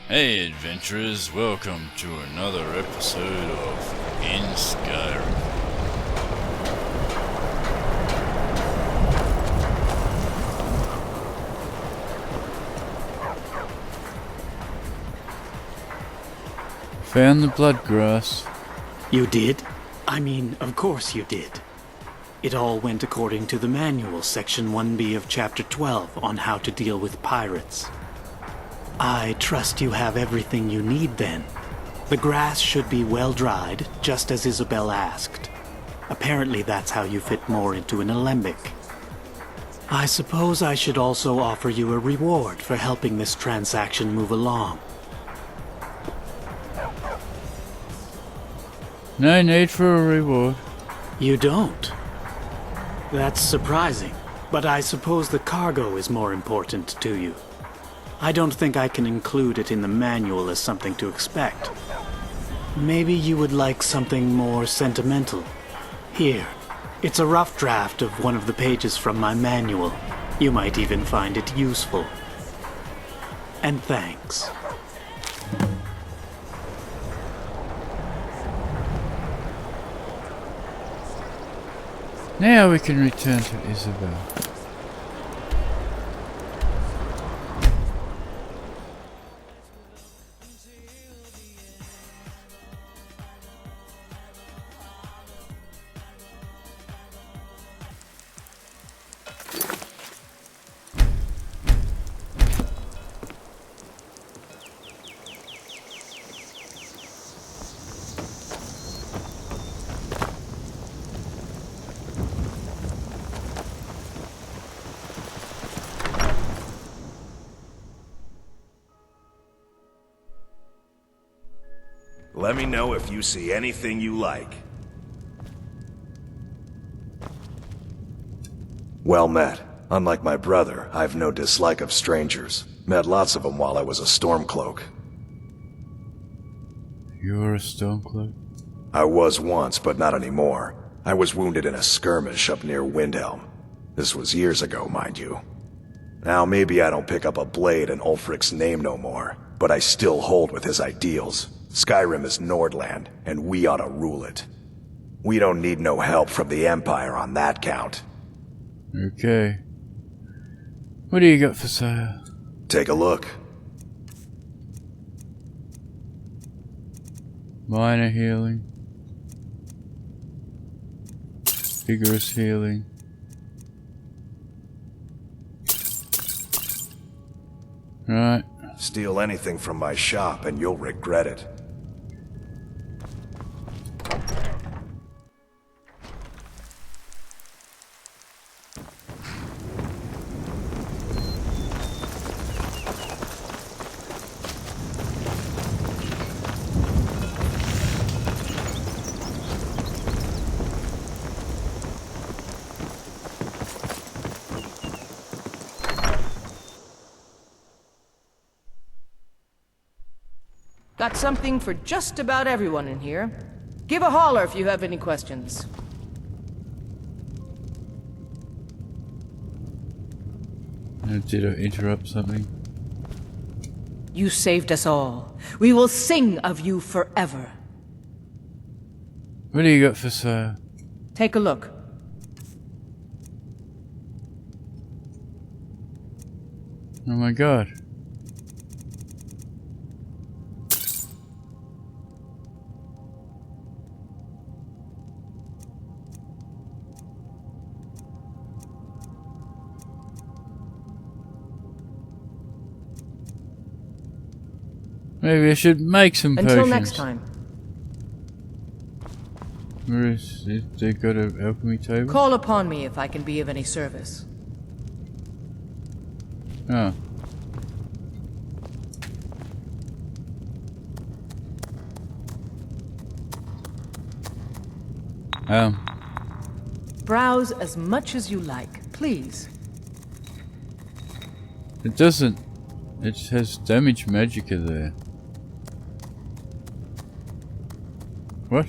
Hey adventurers, welcome to another episode of In Skyrim. Found the blood grass. You did? I mean, of course you did. It all went according to the manual, section 1B of chapter 12, on how to deal with pirates. I trust you have everything you need then. The grass should be well dried, just as Isabel asked. Apparently that's how you fit more into an alembic. I suppose I should also offer you a reward for helping this transaction move along. No need for a reward. You don't? That's surprising, but I suppose the cargo is more important to you. I don't think I can include it in the manual as something to expect. Maybe you would like something more sentimental. Here, it's a rough draft of one of the pages from my manual. You might even find it useful. And thanks. Now we can return to Isabel. Let me know if you see anything you like. Well met. Unlike my brother, I've no dislike of strangers. Met lots of them while I was a Stormcloak. You're a Stormcloak? I was once, but not anymore. I was wounded in a skirmish up near Windhelm. This was years ago, mind you. Now maybe I don't pick up a blade in Ulfric's name no more, but I still hold with his ideals. Skyrim is Nordland, and we ought to rule it. We don't need no help from the Empire on that count. Okay. What do you got for sale? Take a look. Minor healing. Vigorous healing. Right. Steal anything from my shop and you'll regret it. Got something for just about everyone in here. Give a holler if you have any questions. Did I interrupt something? You saved us all. We will sing of you forever. What do you got for sale? Take a look. Oh my god. Maybe I should make some potions. Until next time. Where is it? They got an alchemy table? Call upon me if I can be of any service. Oh. Browse as much as you like, please. It doesn't. It has damage magicka there. What?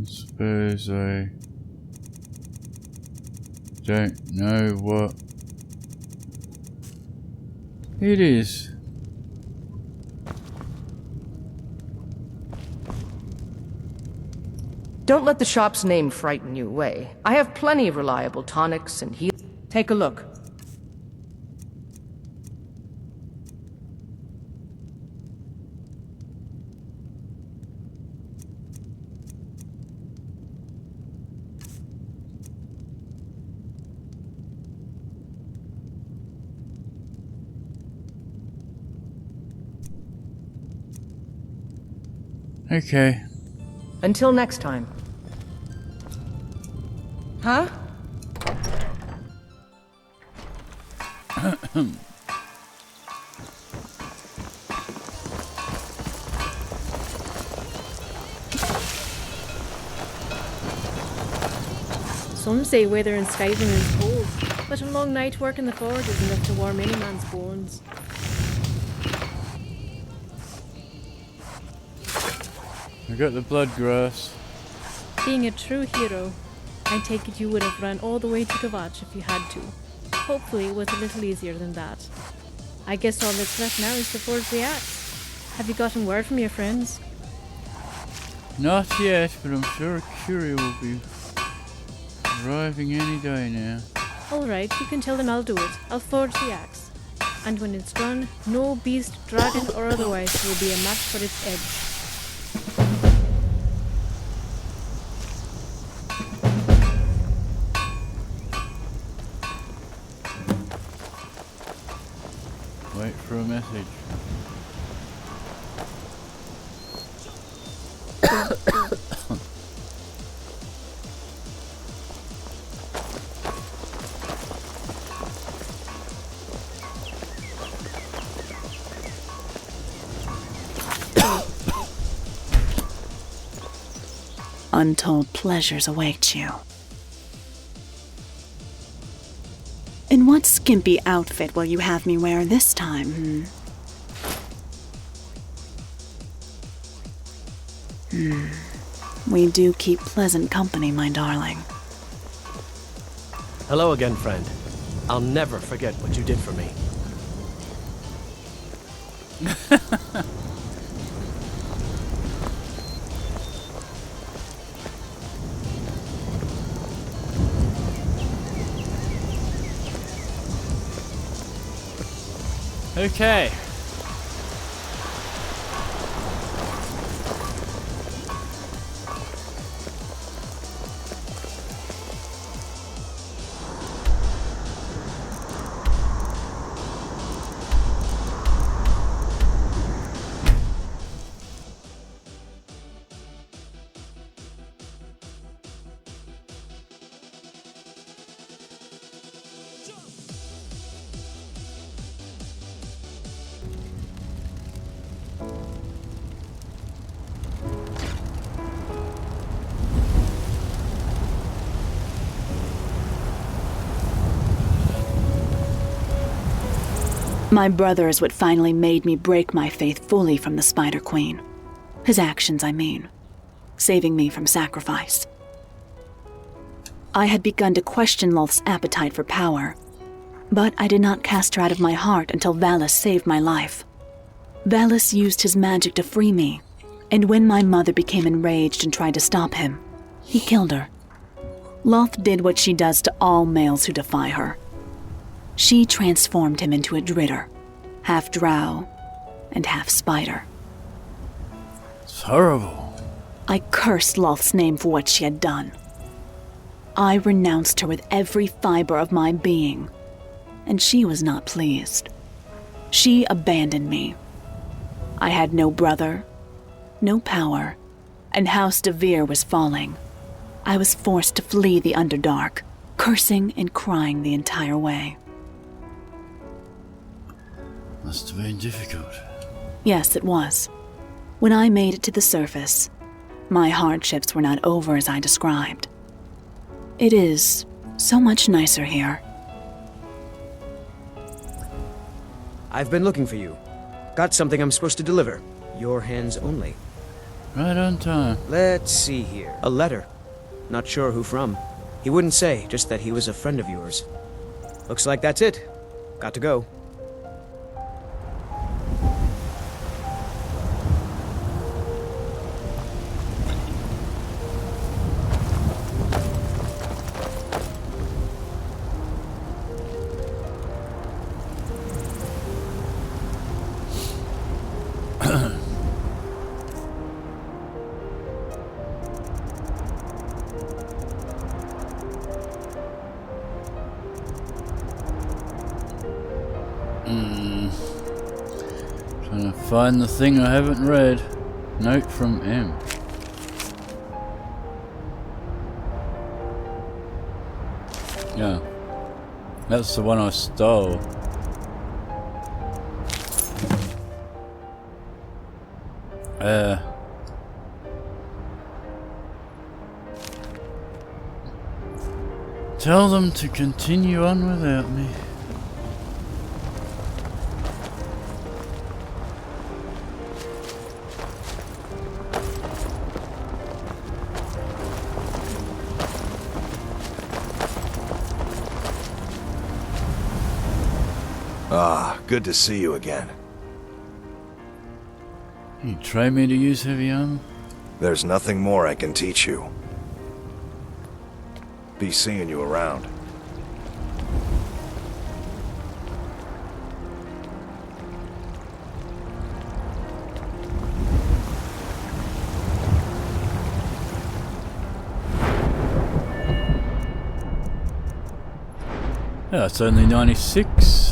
I suppose I don't know what it is. Don't let the shop's name frighten you away. I have plenty of reliable tonics and heal. Take a look. Okay. Until next time. Huh? Some say weather in Skyrim is cold, but a long night work in the forge is enough to warm any man's bones. I got the blood grass. Being a true hero, I take it you would have run all the way to Kavach if you had to. Hopefully it was a little easier than that. I guess all that's left now is to forge the axe. Have you gotten word from your friends? Not yet, but I'm sure Curie will be arriving any day now. Alright, you can tell them I'll do it. I'll forge the axe. And when it's done, no beast, dragon or otherwise will be a match for its edge. Wait for a message. Untold pleasures await you. In what skimpy outfit will you have me wear this time, We do keep pleasant company, my darling. Hello again, friend. I'll never forget what you did for me. Okay. My brother is what finally made me break my faith fully from the Spider Queen. His actions, I mean. Saving me from sacrifice. I had begun to question Lolth's appetite for power, but I did not cast her out of my heart until Valus saved my life. Valus used his magic to free me, and when my mother became enraged and tried to stop him, he killed her. Lolth did what she does to all males who defy her. She transformed him into a dritter, half drow and half spider. It's horrible. I cursed Lolth's name for what she had done. I renounced her with every fiber of my being, and she was not pleased. She abandoned me. I had no brother, no power, and House de Vere was falling. I was forced to flee the Underdark, cursing and crying the entire way. Must have been difficult. Yes, it was. When I made it to the surface, my hardships were not over as I described. It is so much nicer here. I've been looking for you. Got something I'm supposed to deliver. Your hands only. Right on time. Let's see here. A letter. Not sure who from. He wouldn't say, just that he was a friend of yours. Looks like that's it. Got to go. Trying to find the thing I haven't read. Note from M. Yeah. That's the one I stole. Tell them to continue on without me. Ah, good to see you again. You train me to use heavy armor? There's nothing more I can teach you. Be seeing you around. Yeah, it's only 96.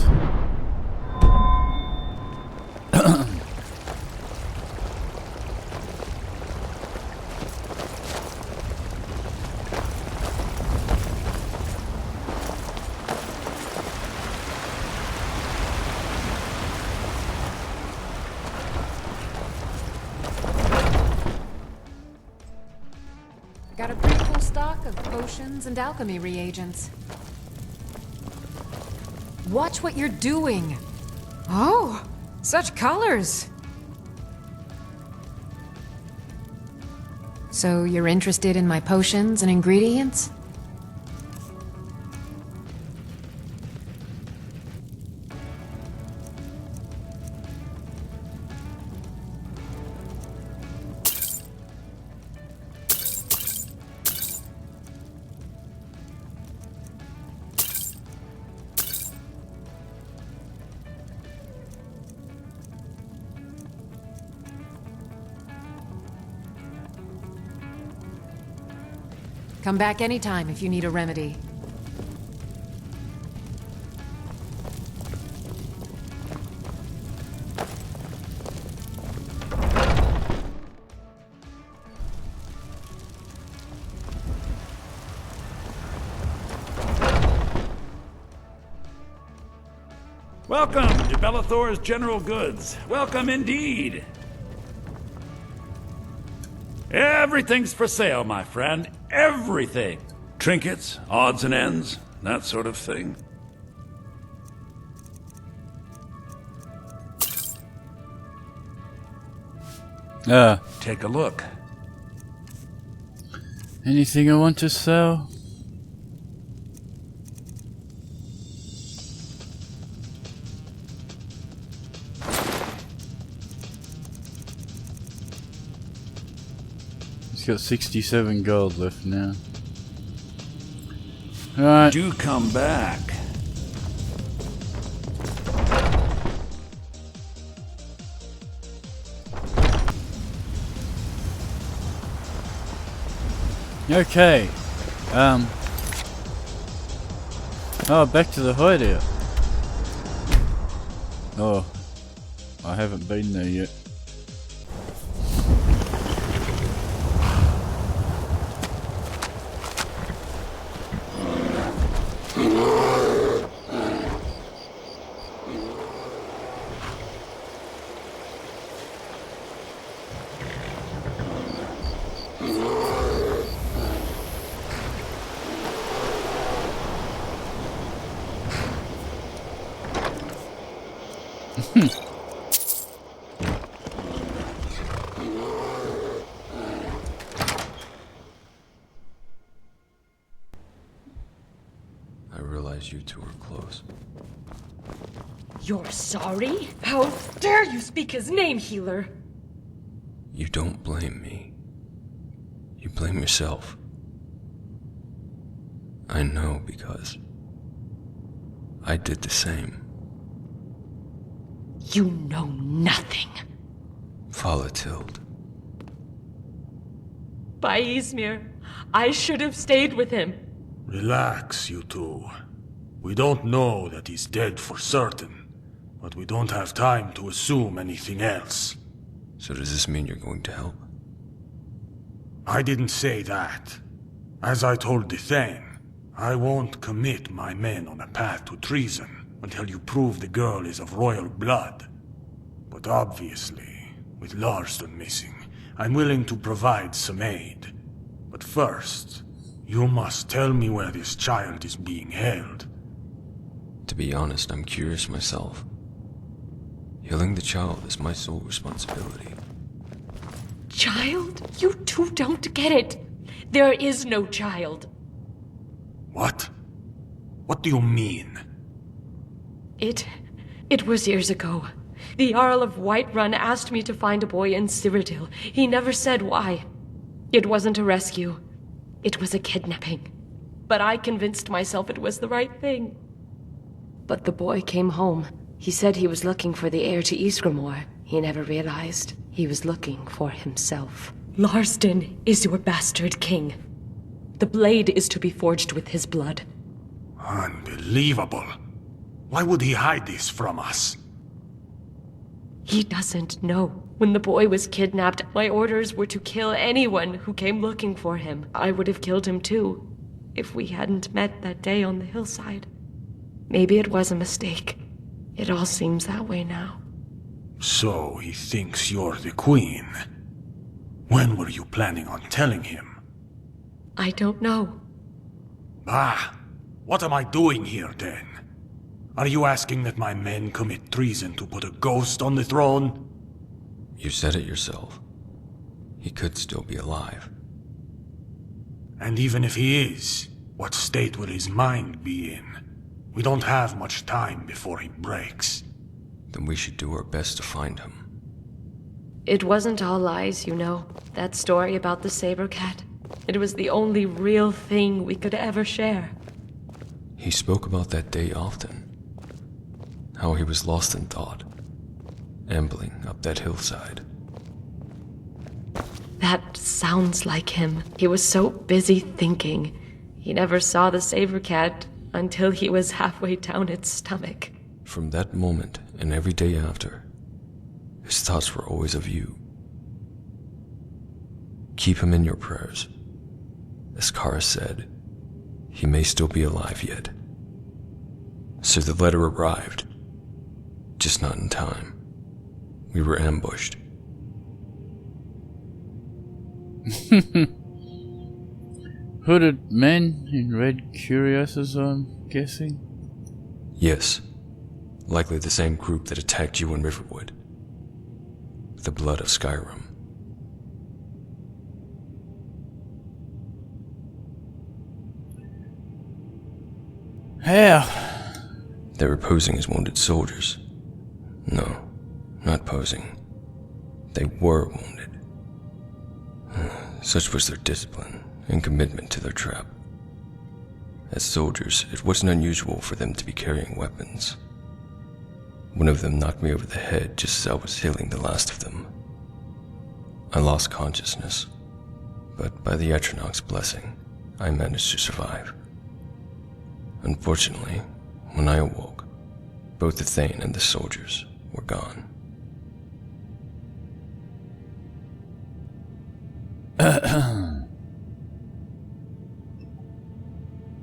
Got a pretty cool stock of potions and alchemy reagents. Watch what you're doing. Oh, such colors. So you're interested in my potions and ingredients? Come back anytime if you need a remedy. Welcome to Bellathor's General Goods. Welcome indeed. Everything's for sale, my friend. Everything. Trinkets, odds and ends, that sort of thing. Take a look. Anything I want to sell? He's got 67 gold left now. Alright. Do come back. Okay. Oh, back to the hideout. Oh, I haven't been there yet. I realized you two were close. You're sorry? How dare you speak his name, healer? You don't blame me. You blame yourself. I know because I did the same. You know nothing. Folatild. By Izmir, I should have stayed with him. Relax, you two. We don't know that he's dead for certain, but we don't have time to assume anything else. So does this mean you're going to help? I didn't say that. As I told Dithane, I won't commit my men on a path to treason until you prove the girl is of royal blood. But obviously, with Larsden missing, I'm willing to provide some aid. But first, you must tell me where this child is being held. To be honest, I'm curious myself. Healing the child is my sole responsibility. Child? You two don't get it. There is no child. What? What do you mean? It was years ago. The Jarl of Whiterun asked me to find a boy in Cyrodiil. He never said why. It wasn't a rescue. It was a kidnapping. But I convinced myself it was the right thing. But the boy came home. He said he was looking for the heir to Ysgramor. He never realized he was looking for himself. Larsden is your bastard king. The blade is to be forged with his blood. Unbelievable. Why would he hide this from us? He doesn't know. When the boy was kidnapped, my orders were to kill anyone who came looking for him. I would have killed him too, if we hadn't met that day on the hillside. Maybe it was a mistake. It all seems that way now. So he thinks you're the queen. When were you planning on telling him? I don't know. Bah! What am I doing here then? Are you asking that my men commit treason to put a ghost on the throne? You said it yourself. He could still be alive. And even if he is, what state will his mind be in? We don't have much time before he breaks. Then we should do our best to find him. It wasn't all lies, you know. That story about the saber cat. It was the only real thing we could ever share. He spoke about that day often. How he was lost in thought, ambling up that hillside. That sounds like him. He was so busy thinking. He never saw the saber cat until he was halfway down its stomach. From that moment and every day after, his thoughts were always of you. Keep him in your prayers. As Kara said, he may still be alive yet. So the letter arrived, just not in time. We were ambushed. Hooded men in red cuirasses, I'm guessing? Yes, likely the same group that attacked you in Riverwood. The blood of Skyrim. How? They were posing as wounded soldiers. No, not posing. They were wounded. Such was their discipline and commitment to their trap. As soldiers, it wasn't unusual for them to be carrying weapons. One of them knocked me over the head just as I was healing the last of them. I lost consciousness, but by the Atronach's blessing, I managed to survive. Unfortunately, when I awoke, both the Thane and the soldiers were gone.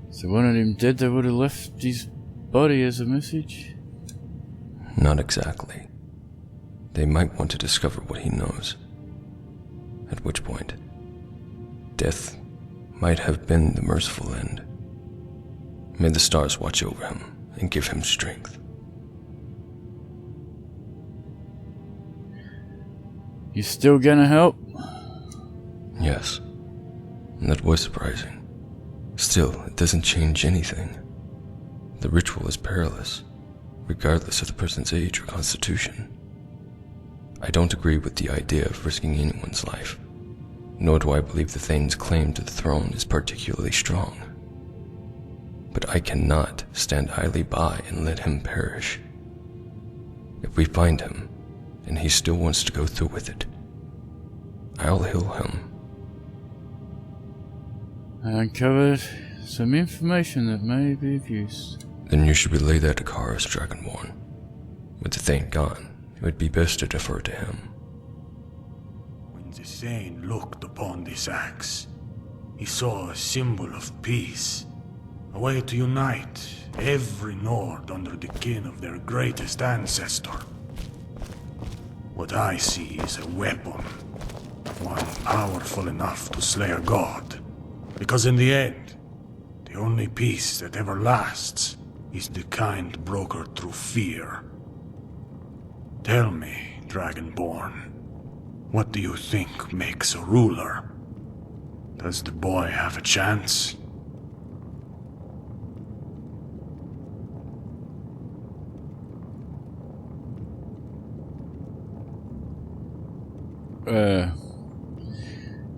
So one of them dead that would have left his body as a message? Not exactly. They might want to discover what he knows. At which point, death might have been the merciful end. May the stars watch over him and give him strength. You still gonna help? Yes. And that was surprising. Still, it doesn't change anything. The ritual is perilous, regardless of the person's age or constitution. I don't agree with the idea of risking anyone's life, nor do I believe the Thane's claim to the throne is particularly strong. But I cannot stand idly by and let him perish. If we find him, and he still wants to go through with it, I'll heal him. I uncovered some information that may be of use. Then you should relay that to Kara's Dragonborn. With the Thane gone, it would be best to defer to him. When the Thane looked upon this axe, he saw a symbol of peace, a way to unite every Nord under the kin of their greatest ancestor. What I see is a weapon, one powerful enough to slay a god. Because in the end, the only peace that ever lasts is the kind brokered through fear. Tell me, Dragonborn, what do you think makes a ruler? Does the boy have a chance?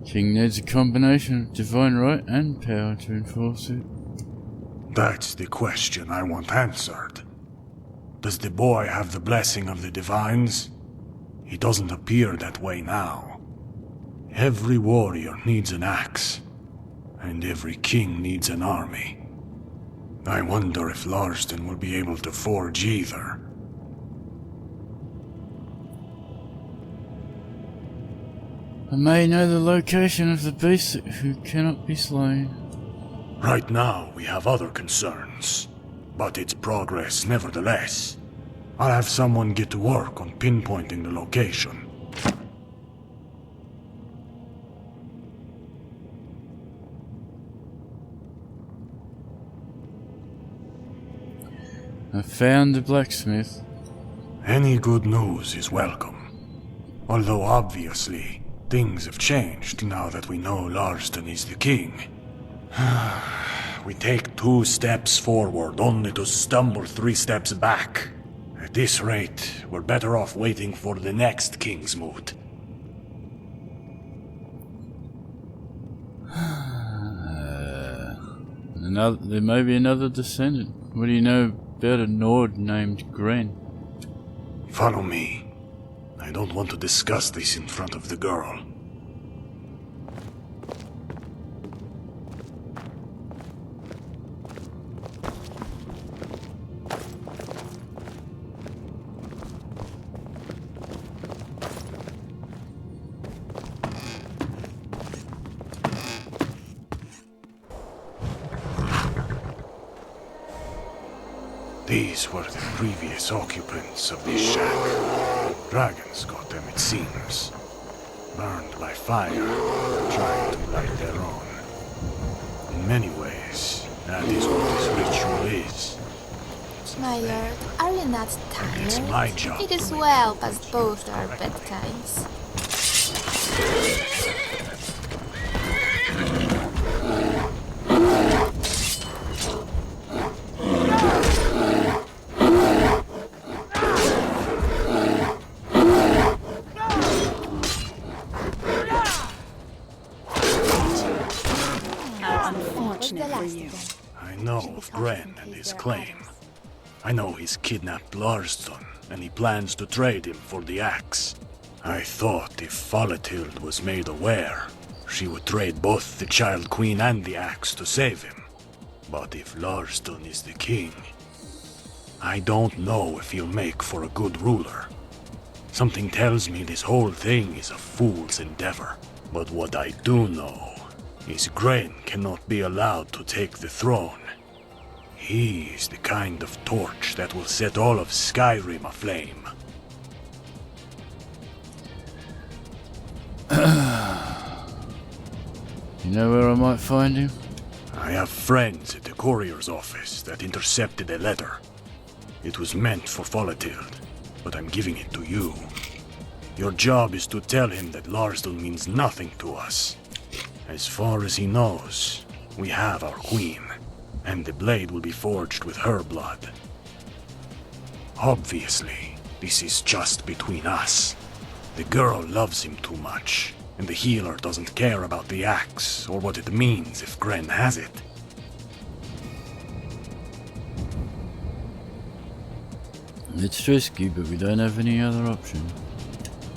King needs a combination of divine right and power to enforce it. That's the question I want answered. Does the boy have the blessing of the divines? He doesn't appear that way now. Every warrior needs an axe, and every king needs an army. I wonder if Larsden will be able to forge either. I may know the location of the beast who cannot be slain. Right now, we have other concerns, but it's progress nevertheless. I'll have someone get to work on pinpointing the location. I found the blacksmith. Any good news is welcome. Although obviously, things have changed now that we know Larsden is the king. We take 2 steps forward only to stumble 3 steps back. At this rate, we're better off waiting for the next king's mood. There may be another descendant. What do you know about a Nord named Gren? Follow me. I don't want to discuss this in front of the girl. These were the previous occupants of this shack. Dragons got them, it seems. Burned by fire, trying to light their own. In many ways, that is what this ritual is. My lord, are you not tired? It's my job. It is well past both our bedtimes. I know of Gren and his claim. I know he's kidnapped Larsden, and he plans to trade him for the axe. I thought if Folatild was made aware, she would trade both the Child Queen and the axe to save him. But if Larsden is the king, I don't know if he'll make for a good ruler. Something tells me this whole thing is a fool's endeavor. But what I do know is Gren cannot be allowed to take the throne. He is the kind of torch that will set all of Skyrim aflame. You know where I might find him? I have friends at the courier's office that intercepted a letter. It was meant for Folatild, but I'm giving it to you. Your job is to tell him that Larsden means nothing to us. As far as he knows, we have our queen, and the blade will be forged with her blood. Obviously, this is just between us. The girl loves him too much, and the healer doesn't care about the axe or what it means if Gren has it. It's risky, but we don't have any other option.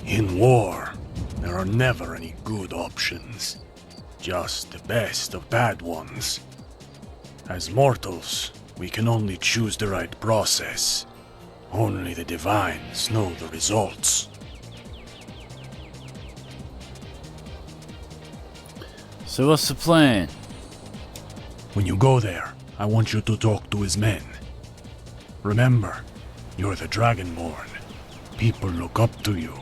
In war, there are never any good options. Just the best of bad ones. As mortals, we can only choose the right process. Only the divines know the results. So what's the plan? When you go there, I want you to talk to his men. Remember, you're the Dragonborn. People look up to you.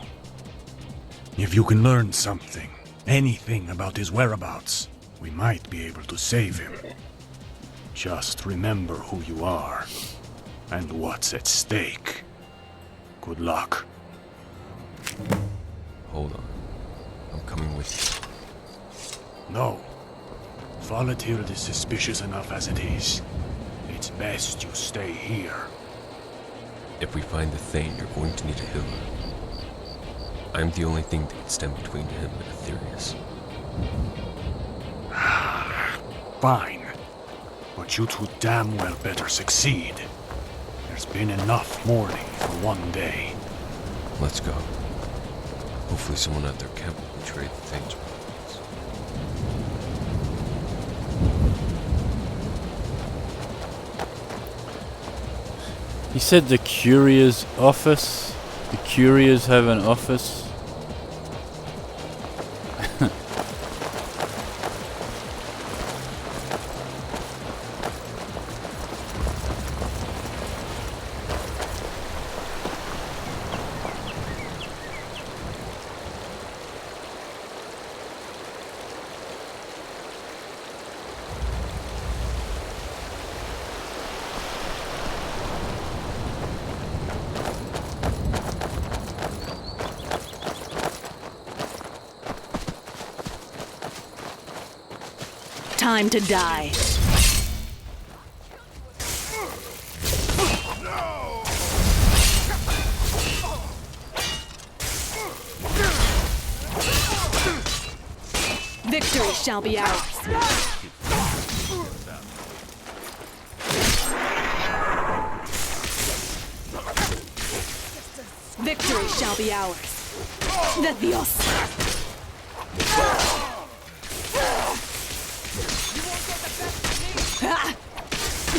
If you can learn something, anything about his whereabouts, we might be able to save him. Just remember who you are, and what's at stake. Good luck. Hold on. I'm coming with you. No. Volatilde is suspicious enough as it is. It's best you stay here. If we find the Thane, you're going to need a healer. I'm the only thing that can stand between him and Aetherius. Fine. But you two damn well better succeed. There's been enough mourning for one day. Let's go. Hopefully someone at their camp will betray the Thane's promise. He said the Courier's office. The Couriers have an office. Time to die. Victory shall be ours. Victory shall be ours. De Dios.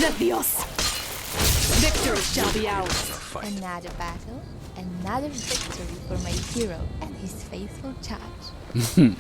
De Dios. Victory shall be ours. Another battle, another victory for my hero and his faithful charge.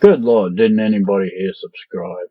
Good Lord, didn't anybody here subscribe?